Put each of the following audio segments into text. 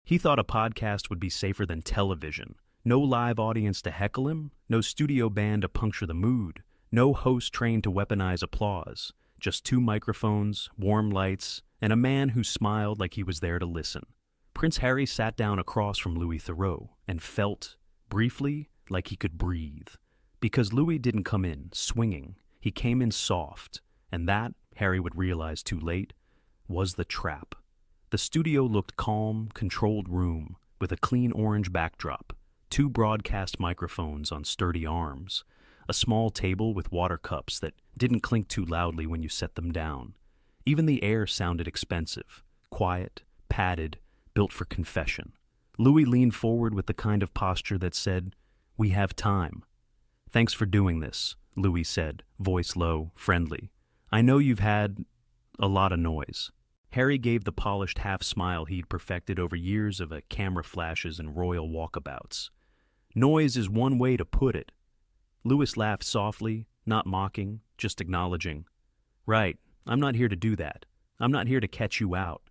He thought a podcast would be safer than television. No live audience to heckle him, no studio band to puncture the mood, no host trained to weaponize applause, just two microphones, warm lights, and a man who smiled like he was there to listen. Prince Harry sat down across from Louis Theroux and felt, briefly, like he could breathe. Because Louis didn't come in swinging, he came in soft, and that, Harry would realize too late, was the trap. The studio looked calm, controlled room, with a clean orange backdrop, two broadcast microphones on sturdy arms, a small table with water cups that didn't clink too loudly when you set them down. Even the air sounded expensive, quiet, padded, built for confession. Louis leaned forward with the kind of posture that said, "We have time." "Thanks for doing this," Louis said, voice low, friendly. "I know you've had a lot of noise." Harry gave the polished half-smile he'd perfected over years of camera flashes and royal walkabouts. "Noise is one way to put it." Louis laughed softly, not mocking, just acknowledging. "Right, I'm not here to do that. I'm not here to catch you out."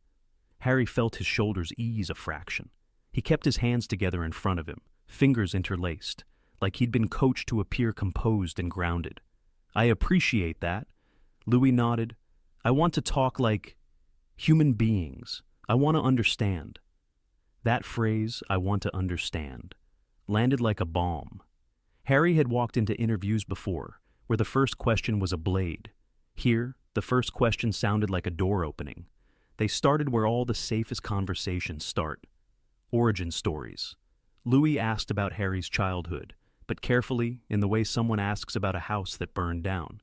Harry felt his shoulders ease a fraction. He kept his hands together in front of him, fingers interlaced, like he'd been coached to appear composed and grounded. "I appreciate that." Louis nodded. "I want to talk like human beings. I want to understand." That phrase, "I want to understand," landed like a bomb. Harry had walked into interviews before, where the first question was a blade. Here, the first question sounded like a door opening. They started where all the safest conversations start. Origin stories. Louis asked about Harry's childhood, but carefully, in the way someone asks about a house that burned down.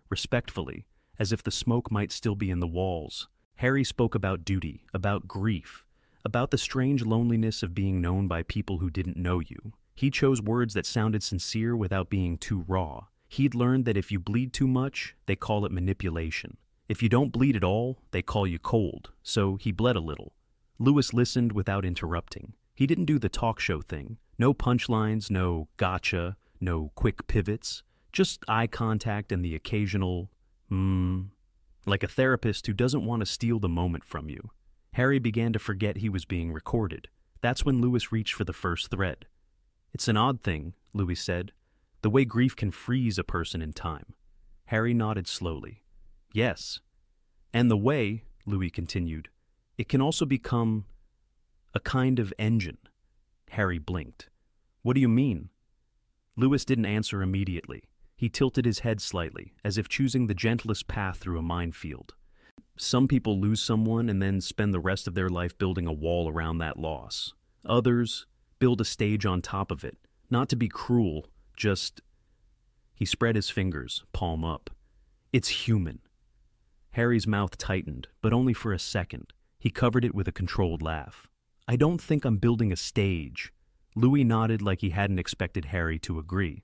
Respectfully, as if the smoke might still be in the walls. Harry spoke about duty, about grief, about the strange loneliness of being known by people who didn't know you. He chose words that sounded sincere without being too raw. He'd learned that if you bleed too much, they call it manipulation. If you don't bleed at all, they call you cold, so he bled a little. Louis listened without interrupting. He didn't do the talk show thing. No punchlines, no gotcha, no quick pivots. Just eye contact and the occasional, like a therapist who doesn't want to steal the moment from you. Harry began to forget he was being recorded. That's when Louis reached for the first thread. "It's an odd thing," Louis said, "the way grief can freeze a person in time." Harry nodded slowly. "Yes. And the way," Louis continued, "it can also become a kind of engine." Harry blinked. "What do you mean?" Louis didn't answer immediately. He tilted his head slightly, as if choosing the gentlest path through a minefield. Some people lose someone and then spend the rest of their life building a wall around that loss. Others build a stage on top of it, not to be cruel, just... He spread his fingers, palm up. "It's human." Harry's mouth tightened, but only for a second. He covered it with a controlled laugh. "I don't think I'm building a stage." Louis nodded like he hadn't expected Harry to agree.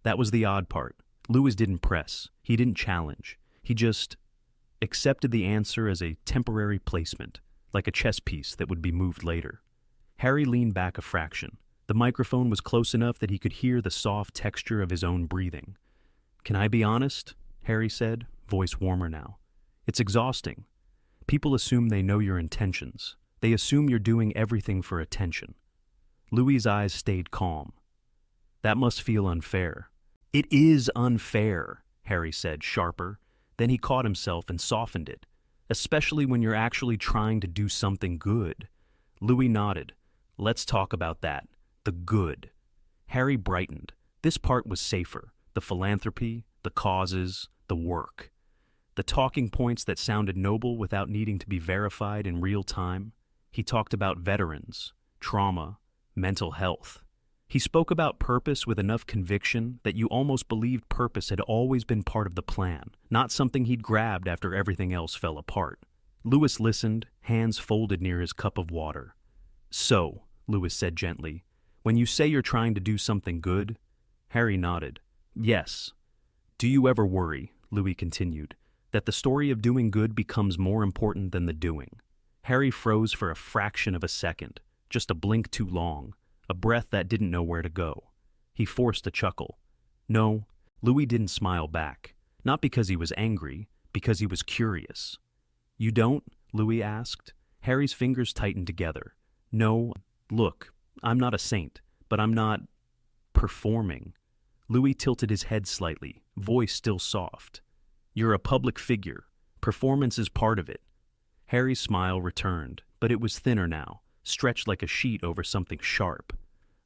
That was the odd part. Louis didn't press. He didn't challenge. He just accepted the answer as a temporary placement, like a chess piece that would be moved later. Harry leaned back a fraction. The microphone was close enough that he could hear the soft texture of his own breathing. "Can I be honest?" Harry said, voice warmer now. "It's exhausting. People assume they know your intentions. They assume you're doing everything for attention." Louis's eyes stayed calm. "That must feel unfair." "It is unfair," Harry said, sharper. Then he caught himself and softened it, "especially when you're actually trying to do something good." Louis nodded. "Let's talk about that. The good." Harry brightened. This part was safer. The philanthropy, the causes, the work. The talking points that sounded noble without needing to be verified in real time. He talked about veterans, trauma, mental health. He spoke about purpose with enough conviction that you almost believed purpose had always been part of the plan, not something he'd grabbed after everything else fell apart. Louis listened, hands folded near his cup of water. "So," Louis said gently, "when you say you're trying to do something good..." Harry nodded. "Yes." "Do you ever worry," Louis continued, "that the story of doing good becomes more important than the doing?" Harry froze for a fraction of a second, just a blink too long, a breath that didn't know where to go. He forced a chuckle. "No." Louis didn't smile back, not because he was angry, because he was curious. "You don't?" Louis asked. Harry's fingers tightened together. No, look, I'm not a saint, but I'm not performing. Louis tilted his head slightly, voice still soft. You're a public figure. Performance is part of it. Harry's smile returned, but it was thinner now, stretched like a sheet over something sharp.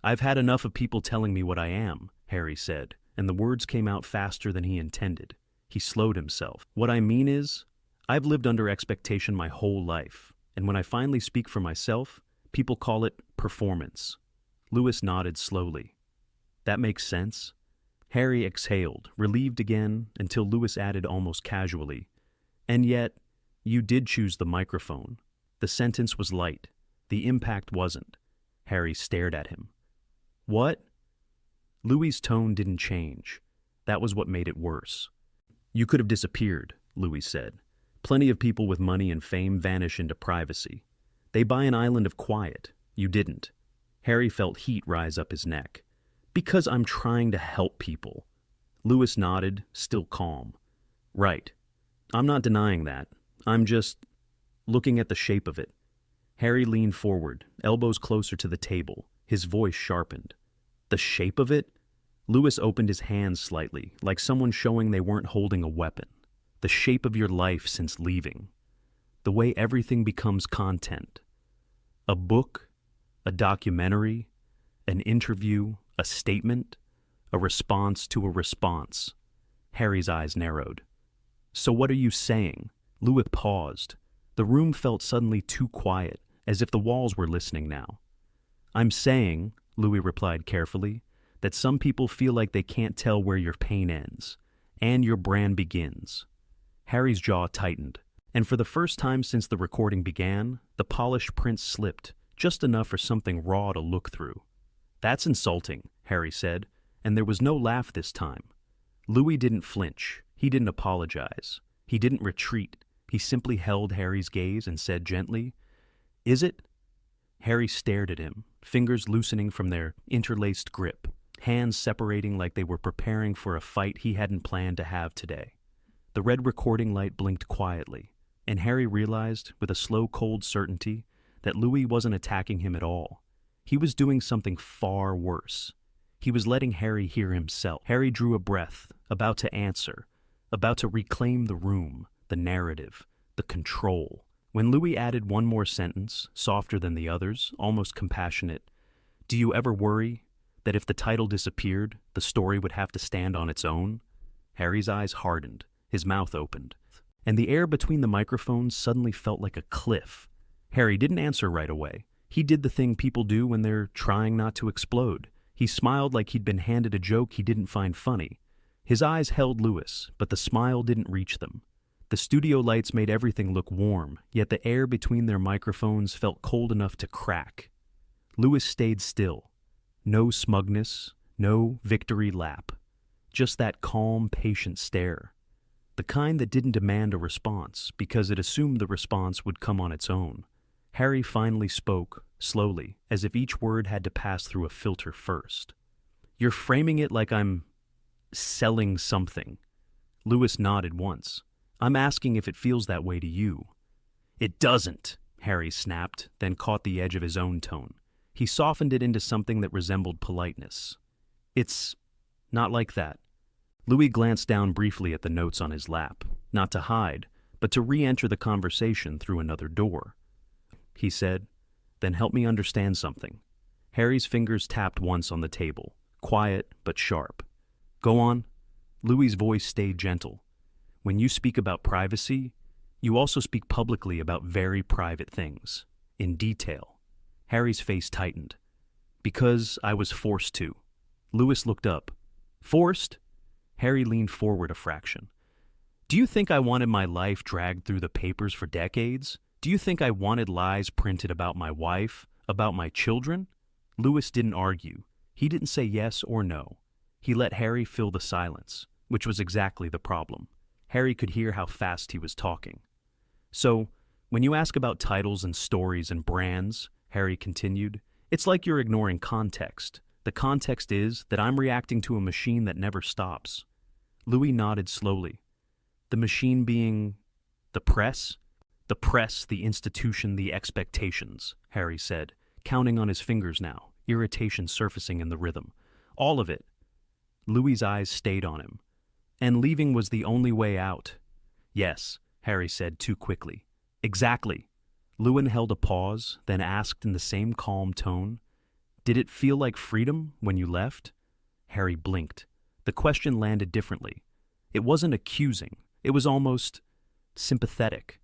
I've had enough of people telling me what I am, Harry said, and the words came out faster than he intended. He slowed himself. What I mean is, I've lived under expectation my whole life, and when I finally speak for myself, people call it performance. Louis nodded slowly. That makes sense? Harry exhaled, relieved again, until Louis added almost casually, and yet, you did choose the microphone. The sentence was light. The impact wasn't. Harry stared at him. What? Louis's tone didn't change. That was what made it worse. You could have disappeared, Louis said. Plenty of people with money and fame vanish into privacy. They buy an island of quiet. You didn't. Harry felt heat rise up his neck. Because I'm trying to help people. Louis nodded, still calm. Right. I'm not denying that. I'm just looking at the shape of it. Harry leaned forward, elbows closer to the table, his voice sharpened. The shape of it? Louis opened his hands slightly, like someone showing they weren't holding a weapon. The shape of your life since leaving. The way everything becomes content. A book, a documentary, an interview, a statement, a response to a response. Harry's eyes narrowed. So what are you saying? Louis paused. The room felt suddenly too quiet, as if the walls were listening now. I'm saying, Louis replied carefully, that some people feel like they can't tell where your pain ends, and your brand begins. Harry's jaw tightened, and for the first time since the recording began, the polished print slipped, just enough for something raw to look through. That's insulting, Harry said, and there was no laugh this time. Louis didn't flinch. He didn't apologize. He didn't retreat. He simply held Harry's gaze and said gently, Is it? Harry stared at him, fingers loosening from their interlaced grip, hands separating like they were preparing for a fight he hadn't planned to have today. The red recording light blinked quietly, and Harry realized, with a slow, cold certainty, that Louis wasn't attacking him at all. He was doing something far worse. He was letting Harry hear himself. Harry drew a breath, about to answer, about to reclaim the room, the narrative, the control. When Louis added one more sentence, softer than the others, almost compassionate, Do you ever worry that if the title disappeared, the story would have to stand on its own? Harry's eyes hardened, his mouth opened, and the air between the microphones suddenly felt like a cliff. Harry didn't answer right away. He did the thing people do when they're trying not to explode. He smiled like he'd been handed a joke he didn't find funny. His eyes held Louis, but the smile didn't reach them. The studio lights made everything look warm, yet the air between their microphones felt cold enough to crack. Louis stayed still. No smugness, no victory lap. Just that calm, patient stare. The kind that didn't demand a response, because it assumed the response would come on its own. Harry finally spoke, slowly, as if each word had to pass through a filter first. You're framing it like I'm selling something. Louis nodded once. I'm asking if it feels that way to you. It doesn't, Harry snapped, then caught the edge of his own tone. He softened it into something that resembled politeness. It's not like that. Louis glanced down briefly at the notes on his lap, not to hide, but to re-enter the conversation through another door. He said, Then help me understand something. Harry's fingers tapped once on the table, quiet but sharp. Go on. Louis's voice stayed gentle. When you speak about privacy, you also speak publicly about very private things, in detail. Harry's face tightened. Because I was forced to. Louis looked up. Forced? Harry leaned forward a fraction. Do you think I wanted my life dragged through the papers for decades? Do you think I wanted lies printed about my wife, about my children? Louis didn't argue. He didn't say yes or no. He let Harry fill the silence, which was exactly the problem. Harry could hear how fast he was talking. So, when you ask about titles and stories and brands, Harry continued, it's like you're ignoring context. The context is that I'm reacting to a machine that never stops. Louis nodded slowly. The machine being the press? The press, the institution, the expectations, Harry said, counting on his fingers now, irritation surfacing in the rhythm. All of it. Louis's eyes stayed on him. And leaving was the only way out. Yes, Harry said too quickly. Exactly. Lewin held a pause, then asked in the same calm tone, "Did it feel like freedom when you left?" Harry blinked. The question landed differently. It wasn't accusing. It was almost sympathetic.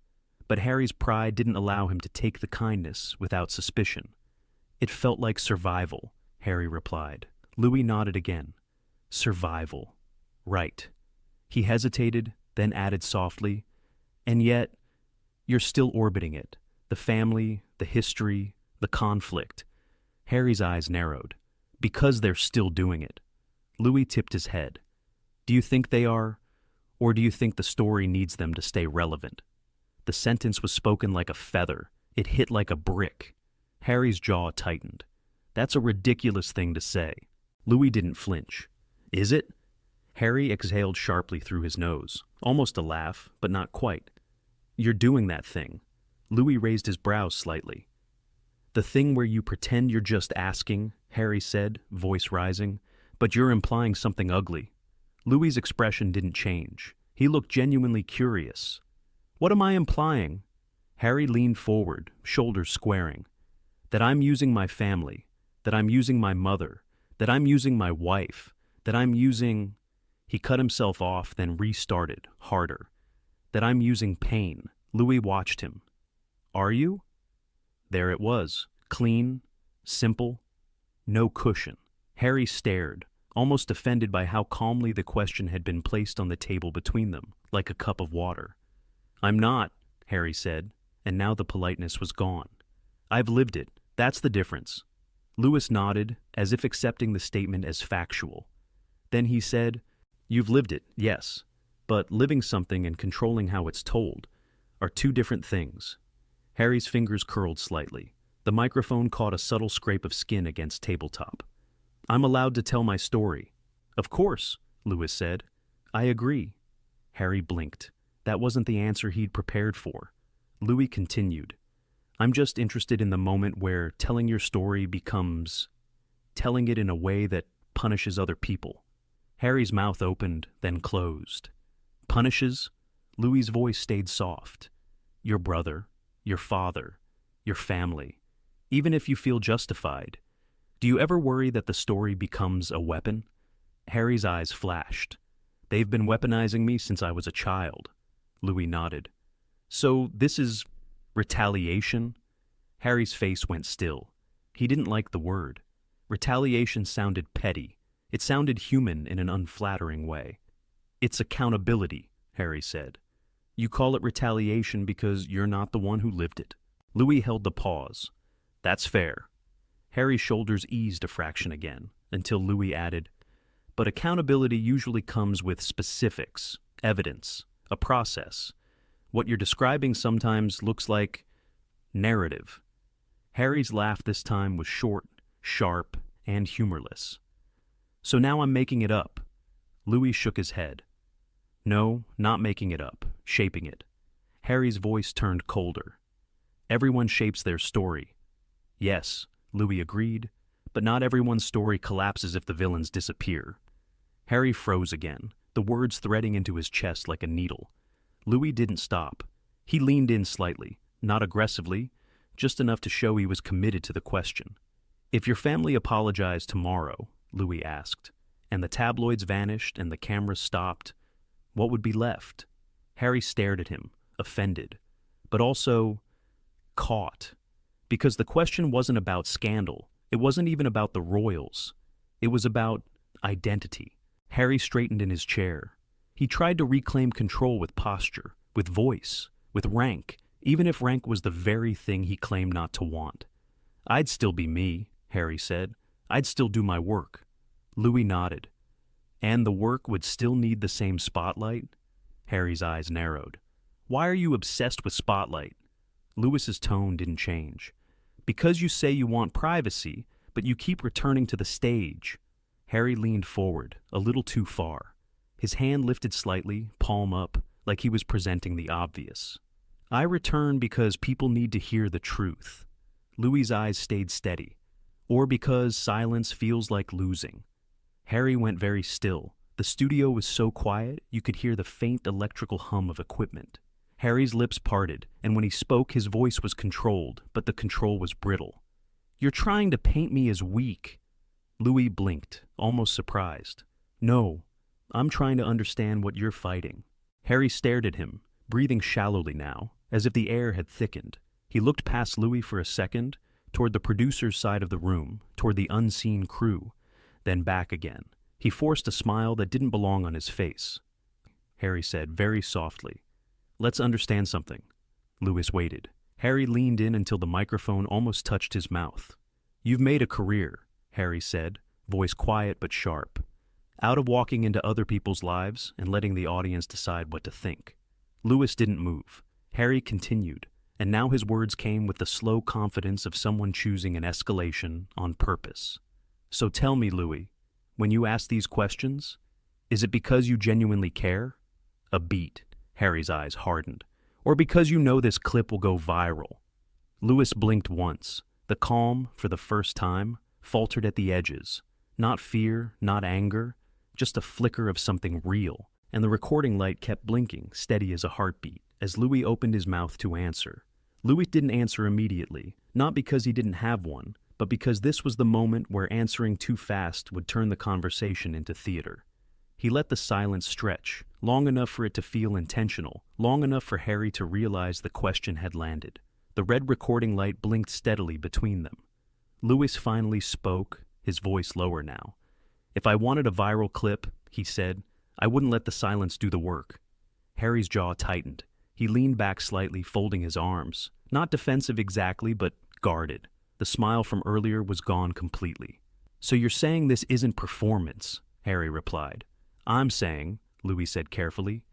But Harry's pride didn't allow him to take the kindness without suspicion. "It felt like survival," Harry replied. Louis nodded again. "Survival. Right." He hesitated, then added softly, "And yet, you're still orbiting it. The family, the history, the conflict." Harry's eyes narrowed. "Because they're still doing it." Louis tipped his head. "Do you think they are? Or do you think the story needs them to stay relevant?" The sentence was spoken like a feather. It hit like a brick. Harry's jaw tightened. "That's a ridiculous thing to say." Louis didn't flinch. "Is it?" Harry exhaled sharply through his nose, almost a laugh, but not quite. "You're doing that thing." Louis raised his brows slightly. "The thing where you pretend you're just asking," Harry said, voice rising, "but you're implying something ugly." Louis's expression didn't change. He looked genuinely curious. "What am I implying?" Harry leaned forward, shoulders squaring. "That I'm using my family, that I'm using my mother, that I'm using my wife, that I'm using—" He cut himself off, then restarted, harder. "That I'm using pain." Louis watched him. "Are you?" There it was, clean, simple, no cushion. Harry stared, almost offended by how calmly the question had been placed on the table between them, like a cup of water. "I'm not," Harry said, and now the politeness was gone. "I've lived it. That's the difference." Louis nodded, as if accepting the statement as factual. Then he said, "You've lived it, yes, but living something and controlling how it's told are two different things." Harry's fingers curled slightly. The microphone caught a subtle scrape of skin against tabletop. "I'm allowed to tell my story." "Of course," Louis said. "I agree." Harry blinked. That wasn't the answer he'd prepared for. Louis continued, "I'm just interested in the moment where telling your story becomes telling it in a way that punishes other people." Harry's mouth opened, then closed. "Punishes?" Louis's voice stayed soft. "Your brother, your father, your family. Even if you feel justified. Do you ever worry that the story becomes a weapon?" Harry's eyes flashed. "They've been weaponizing me since I was a child." Louis nodded. "So this is retaliation?" Harry's face went still. He didn't like the word. Retaliation sounded petty. It sounded human in an unflattering way. "It's accountability," Harry said. "You call it retaliation because you're not the one who lived it." Louis held the pause. "That's fair." Harry's shoulders eased a fraction again, until Louis added, "But accountability usually comes with specifics, evidence, a process. What you're describing sometimes looks like narrative." Harry's laugh this time was short, sharp, and humorless. "So now I'm making it up." Louis shook his head. "No, not making it up, shaping it." Harry's voice turned colder. "Everyone shapes their story." "Yes," Louis agreed, "but not everyone's story collapses if the villains disappear." Harry froze again, the words threading into his chest like a needle. Louis didn't stop. He leaned in slightly, not aggressively, just enough to show he was committed to the question. "If your family apologized tomorrow," Louis asked, "and the tabloids vanished and the cameras stopped, what would be left?" Harry stared at him, offended, but also caught. Because the question wasn't about scandal. It wasn't even about the royals. It was about identity. Harry straightened in his chair. He tried to reclaim control with posture, with voice, with rank, even if rank was the very thing he claimed not to want. "I'd still be me," Harry said. "I'd still do my work." Louis nodded. "And the work would still need the same spotlight?" Harry's eyes narrowed. "Why are you obsessed with spotlight?" Louis's tone didn't change. "Because you say you want privacy, but you keep returning to the stage." Harry leaned forward, a little too far. His hand lifted slightly, palm up, like he was presenting the obvious. "I return because people need to hear the truth." Louis's eyes stayed steady. Or because silence feels like losing. Harry went very still. The studio was so quiet, you could hear the faint electrical hum of equipment. Harry's lips parted, and when he spoke, his voice was controlled, but the control was brittle. "You're trying to paint me as weak." Louis blinked, almost surprised. "No, I'm trying to understand what you're fighting." Harry stared at him, breathing shallowly now, as if the air had thickened. He looked past Louis for a second, toward the producer's side of the room, toward the unseen crew, then back again. He forced a smile that didn't belong on his face. Harry said very softly, "Let's understand something." Louis waited. Harry leaned in until the microphone almost touched his mouth. "You've made a career," Harry said, voice quiet but sharp, "out of walking into other people's lives and letting the audience decide what to think." Louis didn't move. Harry continued, and now his words came with the slow confidence of someone choosing an escalation on purpose. "So tell me, Louis, when you ask these questions, is it because you genuinely care?" A beat. Harry's eyes hardened. "Or because you know this clip will go viral?" Louis blinked once. The calm, for the first time, faltered at the edges. Not fear, not anger, just a flicker of something real. And the recording light kept blinking, steady as a heartbeat, as Louis opened his mouth to answer. Louis didn't answer immediately, not because he didn't have one, but because this was the moment where answering too fast would turn the conversation into theater. He let the silence stretch, long enough for it to feel intentional, long enough for Harry to realize the question had landed. The red recording light blinked steadily between them. Louis finally spoke, his voice lower now. "If I wanted a viral clip," he said, "I wouldn't let the silence do the work." Harry's jaw tightened. He leaned back slightly, folding his arms. Not defensive exactly, but guarded. The smile from earlier was gone completely. "So you're saying this isn't performance?" Harry replied. "I'm saying," Louis said carefully,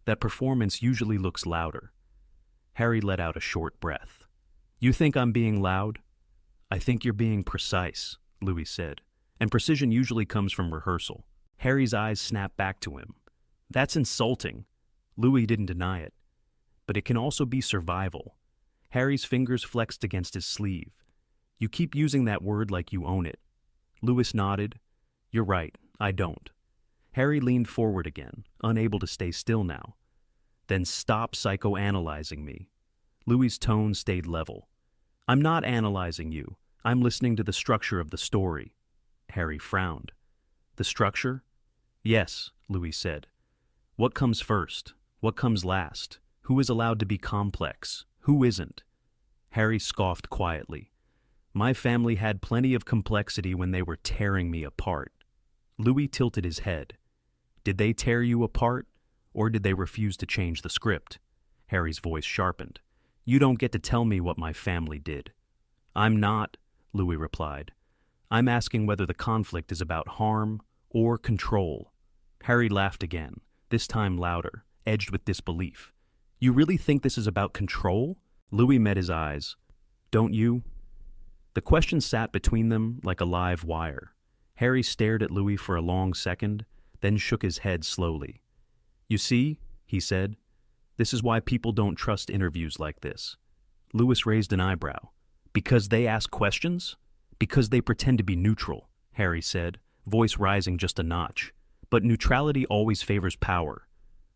"that performance usually looks louder." Harry let out a short breath. "You think I'm being loud?" "I think you're being precise," Louis said, "and precision usually comes from rehearsal." Harry's eyes snapped back to him. "That's insulting." Louis didn't deny it. "But it can also be survival." Harry's fingers flexed against his sleeve. "You keep using that word like you own it." Louis nodded. "You're right, I don't." Harry leaned forward again, unable to stay still now. "Then stop psychoanalyzing me." Louis's tone stayed level. "I'm not analyzing you. I'm listening to the structure of the story." Harry frowned. "The structure?" "Yes," Louis said. "What comes first? What comes last? Who is allowed to be complex? Who isn't?" Harry scoffed quietly. "My family had plenty of complexity when they were tearing me apart." Louis tilted his head. "Did they tear you apart, or did they refuse to change the script?" Harry's voice sharpened. "You don't get to tell me what my family did." "I'm not," Louis replied. "I'm asking whether the conflict is about harm or control." Harry laughed again, this time louder, edged with disbelief. "You really think this is about control?" Louis met his eyes. "Don't you?" The question sat between them like a live wire. Harry stared at Louis for a long second, then shook his head slowly. "You see," he said, "this is why people don't trust interviews like this." Louis raised an eyebrow. "Because they ask questions?" "Because they pretend to be neutral," Harry said, voice rising just a notch. "But neutrality always favors power."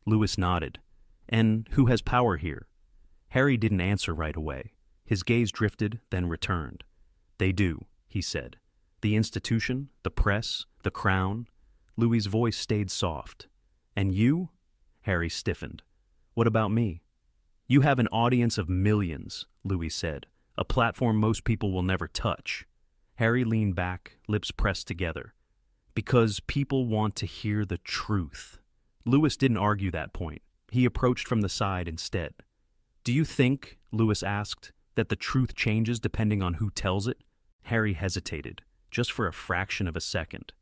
Louis nodded. "And who has power here?" Harry didn't answer right away. His gaze drifted, then returned. "They do," he said. "The institution, the press, the crown." Louis's voice stayed soft. "And you?" Harry stiffened. "What about me?" "You have an audience of millions," Louis said, "a platform most people will never touch." Harry leaned back, lips pressed together. "Because people want to hear the truth." Louis didn't argue that point. He approached from the side instead. "Do you think," Louis asked, "that the truth changes depending on who tells it?" Harry hesitated, just for a fraction of a second.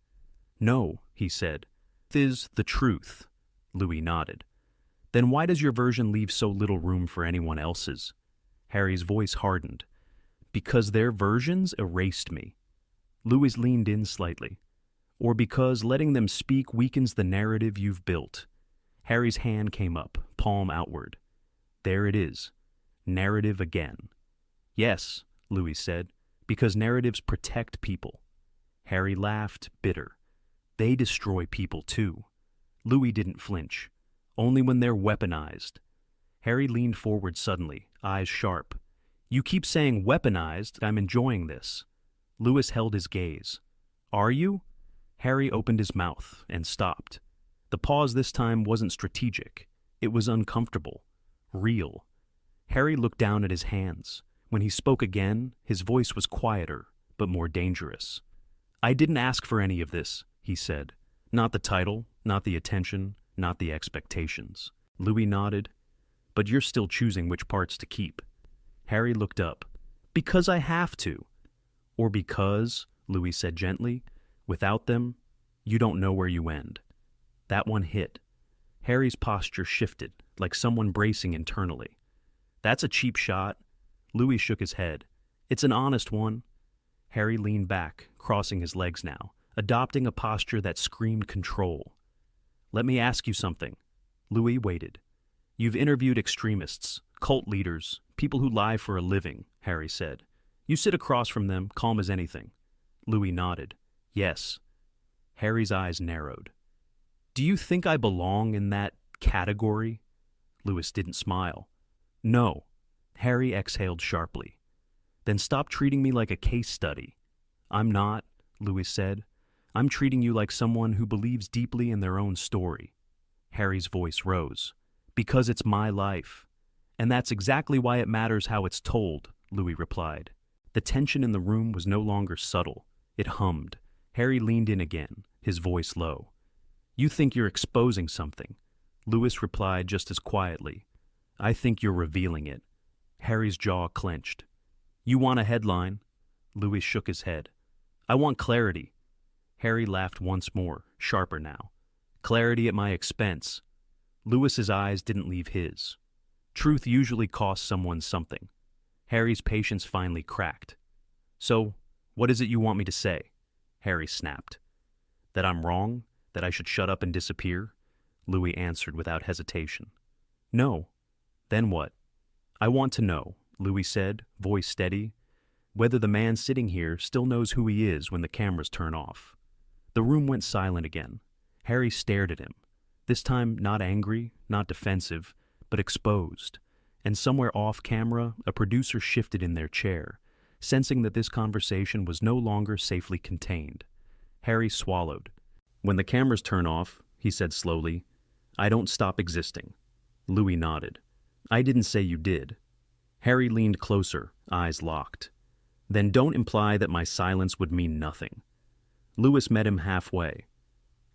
"No," he said. "This is the truth." Louis nodded. "Then why does your version leave so little room for anyone else's?" Harry's voice hardened. "Because their versions erased me." Louis leaned in slightly. "Or because letting them speak weakens the narrative you've built." Harry's hand came up, palm outward. "There it is. Narrative again." "Yes," Louis said, because narratives protect people. Harry laughed, bitter. They destroy people too. Louis didn't flinch. Only when they're weaponized. Harry leaned forward suddenly, eyes sharp. You keep saying weaponized, I'm enjoying this. Louis held his gaze. Are you? Harry opened his mouth and stopped. The pause this time wasn't strategic. It was uncomfortable. Real. Harry looked down at his hands. When he spoke again, his voice was quieter, but more dangerous. I didn't ask for any of this, he said. Not the title, not the attention, not the expectations. Louis nodded. But you're still choosing which parts to keep. Harry looked up. Because I have to. Or because, Louis said gently, without them, you don't know where you end. That one hit. Harry's posture shifted, like someone bracing internally. That's a cheap shot. Louis shook his head. It's an honest one. Harry leaned back, crossing his legs now, adopting a posture that screamed control. Let me ask you something. Louis waited. You've interviewed extremists, cult leaders, people who lie for a living, Harry said. You sit across from them, calm as anything. Louis nodded. Yes. Harry's eyes narrowed. Do you think I belong in that category? Louis didn't smile. No. Harry exhaled sharply. Then stop treating me like a case study. I'm not, Louis said. I'm treating you like someone who believes deeply in their own story. Harry's voice rose. Because it's my life. And that's exactly why it matters how it's told, Louis replied. The tension in the room was no longer subtle. It hummed. Harry leaned in again, his voice low. You think you're exposing something. Louis replied just as quietly. I think you're revealing it. Harry's jaw clenched. You want a headline? Louis shook his head. I want clarity. Harry laughed once more, sharper now. Clarity at my expense. Louis's eyes didn't leave his. Truth usually costs someone something. Harry's patience finally cracked. So, what is it you want me to say? Harry snapped. That I'm wrong? That I should shut up and disappear? Louis answered without hesitation. No. Then what? I want to know, Louis said, voice steady, whether the man sitting here still knows who he is when the cameras turn off. The room went silent again. Harry stared at him. This time not angry, not defensive, but exposed. And somewhere off camera, a producer shifted in their chair, sensing that this conversation was no longer safely contained. Harry swallowed. When the cameras turn off, he said slowly, I don't stop existing. Louis nodded. I didn't say you did. Harry leaned closer, eyes locked. Then don't imply that my silence would mean nothing. Louis met him halfway.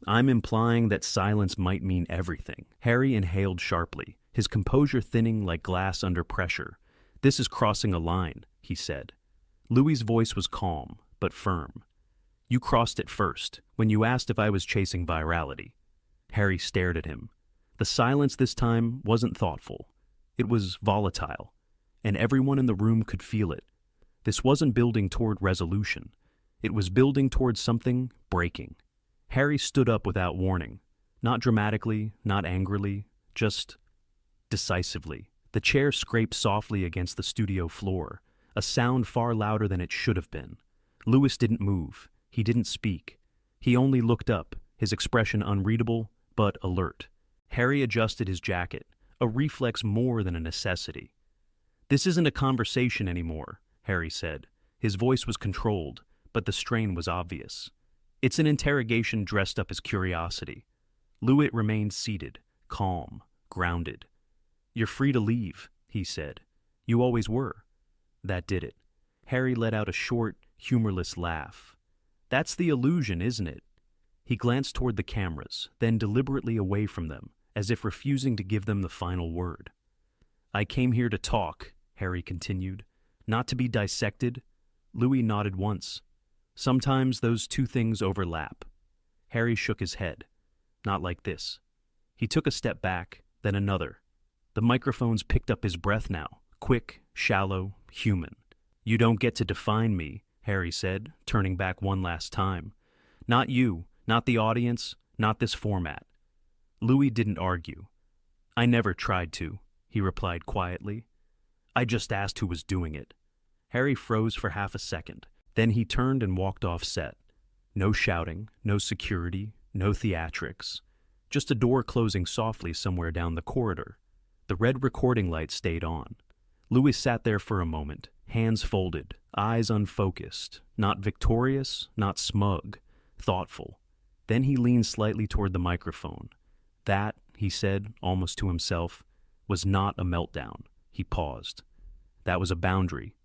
I'm implying that silence might mean everything. Harry inhaled sharply, his composure thinning like glass under pressure. This is crossing a line, he said. Louis's voice was calm, but firm. You crossed it first, when you asked if I was chasing virality. Harry stared at him. The silence this time wasn't thoughtful. It was volatile, and everyone in the room could feel it. This wasn't building toward resolution. It was building toward something breaking. Harry stood up without warning, not dramatically, not angrily, just decisively. The chair scraped softly against the studio floor, a sound far louder than it should have been. Louis didn't move. He didn't speak. He only looked up, his expression unreadable, but alert. Harry adjusted his jacket, a reflex more than a necessity. This isn't a conversation anymore, Harry said. His voice was controlled, but the strain was obvious. It's an interrogation dressed up as curiosity. Louis remained seated, calm, grounded. You're free to leave, he said. You always were. That did it. Harry let out a short, humorless laugh. That's the illusion, isn't it? He glanced toward the cameras, then deliberately away from them, as if refusing to give them the final word. I came here to talk, Harry continued, not to be dissected. Louis nodded once. Sometimes those two things overlap. Harry shook his head. Not like this. He took a step back, then another. The microphones picked up his breath now, quick, shallow, human. You don't get to define me, Harry said, turning back one last time. Not you, not the audience, not this format. Louis didn't argue. I never tried to, he replied quietly. I just asked who was doing it. Harry froze for half a second. Then he turned and walked off set. No shouting, no security, no theatrics. Just a door closing softly somewhere down the corridor. The red recording light stayed on. Louis sat there for a moment, hands folded, eyes unfocused, not victorious, not smug, thoughtful. Then he leaned slightly toward the microphone. That, he said, almost to himself, was not a meltdown. He paused. That was a boundary.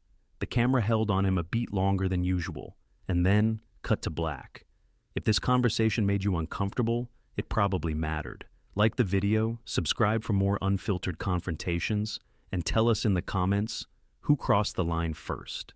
The camera held on him a beat longer than usual, and then cut to black. If this conversation made you uncomfortable, it probably mattered. Like the video, subscribe for more unfiltered confrontations, and tell us in the comments who crossed the line first.